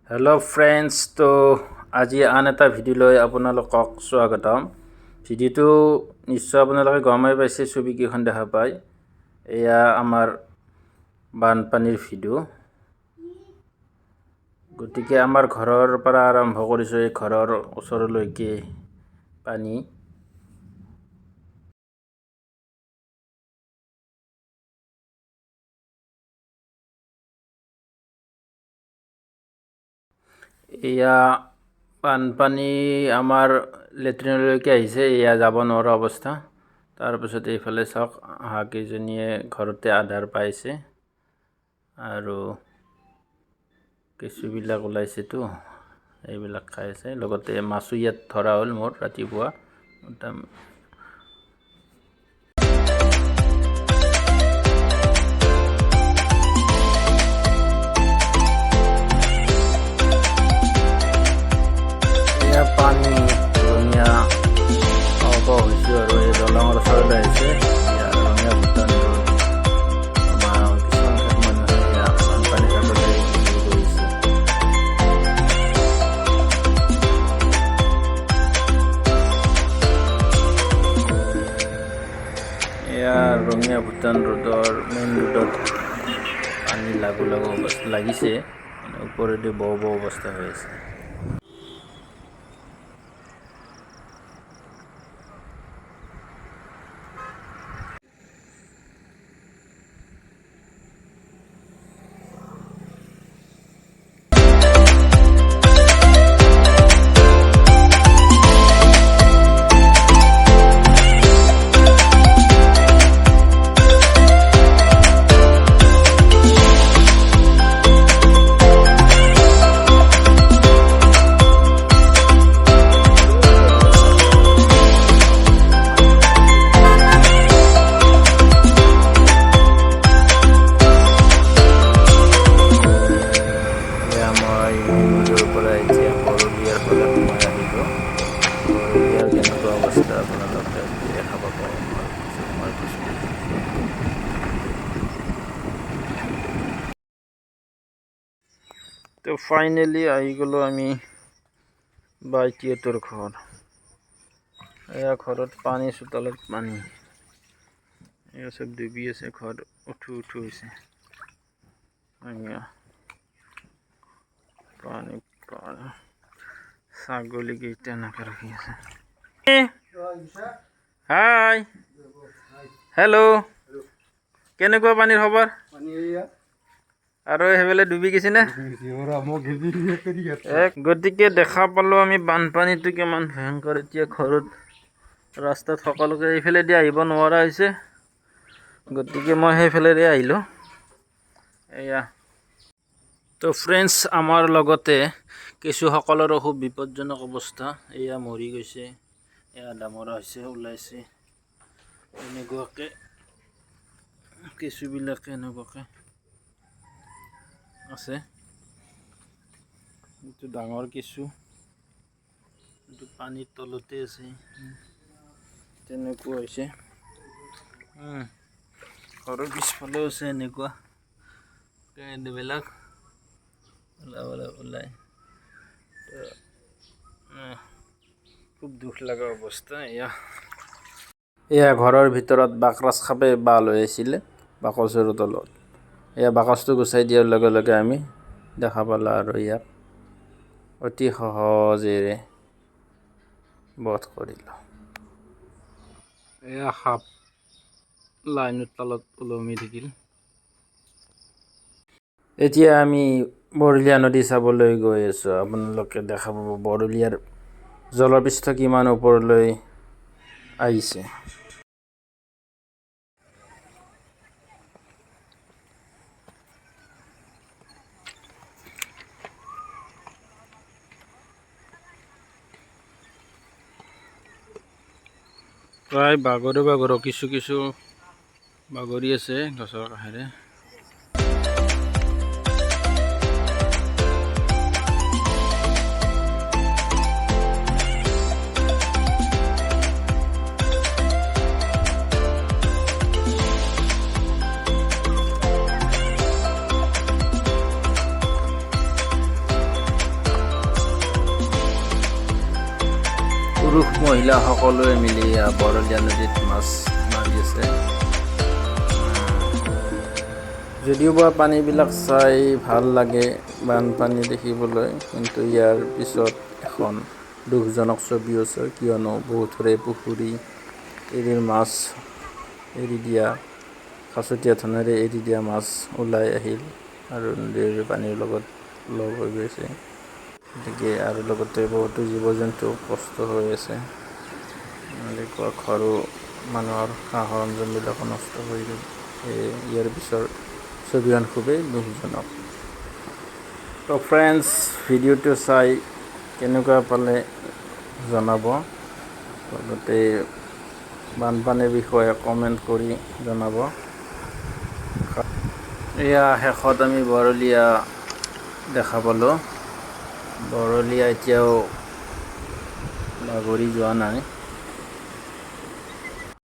Hello' friends, তো আজি আন এটা ভিডিঅ' লৈ আপোনালোকক স্বাগতম। ভিডিঅ'টো নিশ্চয় আপোনালোকে গমেই পাইছে, ছবিকেইখন দেখা পায়। এয়া আমাৰ বানপানীৰ ভিডিঅ'। গতিকে আমাৰ ঘৰৰ পৰা আৰম্ভ কৰিছোঁ, এই ঘৰৰ ওচৰলৈকে পানী। এয়া বানপানী আমাৰ লেট্ৰিনলৈকে আহিছে, এয়া যাব নোৱাৰা অৱস্থা। তাৰপিছত এইফালে চাওক, হাঁহকেইজনীয়ে ঘৰতে আধাৰ পাইছে আৰু কেঁচুবিলাক ওলাইছেতো, এইবিলাক খাই আছে। লগতে মাছো ইয়াত ধৰা হ'ল মোৰ ৰাতিপুৱা। পানী ধুনীয়া হ'ব হৈছোঁ আৰু এই দলঙৰ ওচৰলৈ আহিছে। ৰঙীয়া ভূটান আমাৰ কিছুমান মানুহে বানপানী চাবলৈ গৈছে। এয়া ৰঙীয়া ভূটান ৰোডৰ মেইন ৰোডত পানী লাগু অৱস্থা লাগিছে, মানে ওপৰেদি বৌ অৱস্থা হৈ আছে। অৱস্থা আপোনালোকে দেখা পাব। তো ফাইনেলি আহি গ'লোঁ আমি বাইটিহঁতৰ ঘৰ। এয়া ঘৰত পানী, চোতালত পানী, এয়া চব ডুবি আছে। ঘৰ উঠো হৈছে, পানী ছাগলীকেইটা এনেকৈ ৰাখি আছে। হাই, হেল্ল', কেনেকুৱা পানীৰ খবৰ? আৰু সেইফালে ডুবি গৈছে নে? গতিকে দেখা পালোঁ আমি বানপানীটো কিমান ভয়ংকৰ। এতিয়া ঘৰত ৰাস্তাত সকলোকে এইফালেদি আহিব নোৱাৰা হৈছে, গতিকে মই সেইফালেদি আহিলোঁ। এয়া তো ফ্ৰেণ্ডছ, আমাৰ লগতে কেঁচুসকলৰো খুব বিপদজনক অৱস্থা। এয়া মৰি গৈছে, এয়া ডামৰা হৈছে, ওলাইছে এনেকুৱাকৈ। কেঁচুবিলাকে এনেকুৱাকৈ আছে। এইটো ডাঙৰ কেঁচু, এইটো পানীৰ তলতে আছে, তেনেকুৱা হৈছে। ঘৰৰ পিছফালেও আছে এনেকুৱা বিলাক ওলাই। খুব দুখ লগা অৱস্থা। এয়া ঘৰৰ ভিতৰত বাকচ খাপে বাল হৈ আছিলে, বাকচৰ তলত। এয়া বাকচটো গুচাই দিয়াৰ লগে লগে আমি দেখা পালোঁ আৰু ইয়াক অতি সহজেৰে বধ কৰিলোঁ। এয়া সাপ লাইনৰ তলত ওলমি থাকিল। এতিয়া আমি বৰলীয়া নদী চাবলৈ গৈ আছোঁ। আপোনালোকে দেখা পাব বৰলীয়াৰ জলপৃষ্ঠ কিমান ওপৰলৈ আহিছে। প্ৰায় বাগৰো কিছু বাগৰি আছে গছৰ কাষেৰে। পুৰুষ মহিলা সকলোৱে মিলি বৰলীয়া নদীত মাছ মাৰি আছে। যদিও বা পানীবিলাক চাই ভাল লাগে বানপানী দেখিবলৈ, কিন্তু ইয়াৰ পিছত এখন দুখজনক ছবি আছে, কিয়নো বহুতৰে পুখুৰী এৰিৰ মাছ এৰি দিয়া সাঁচতীয়া ধনেৰে এৰি দিয়া মাছ ওলাই আহিল আৰু নদীৰ পানীৰ লগত লগ হৈ গৈছে। গতিকে আৰু লগতে বহুতো জীৱ জন্তু কষ্ট হৈ আছে, এনেকুৱা ঘৰো মানুহৰ সা সৰঞ্জামবিলাকো নষ্ট হৈ গ'ল। ইয়াৰ পিছৰ ছবিখন খুবেই দুখজনক। তো ফ্ৰেণ্ডছ, ভিডিঅ'টো চাই কেনেকুৱা পালে জনাব, লগতে বানপানীৰ বিষয়ে কমেণ্ট কৰি জনাব। এয়া শেষত আমি বৰলীয়া দেখা পালোঁ। বৰলীয়া এতিয়াও বাগৰি যোৱা নাই।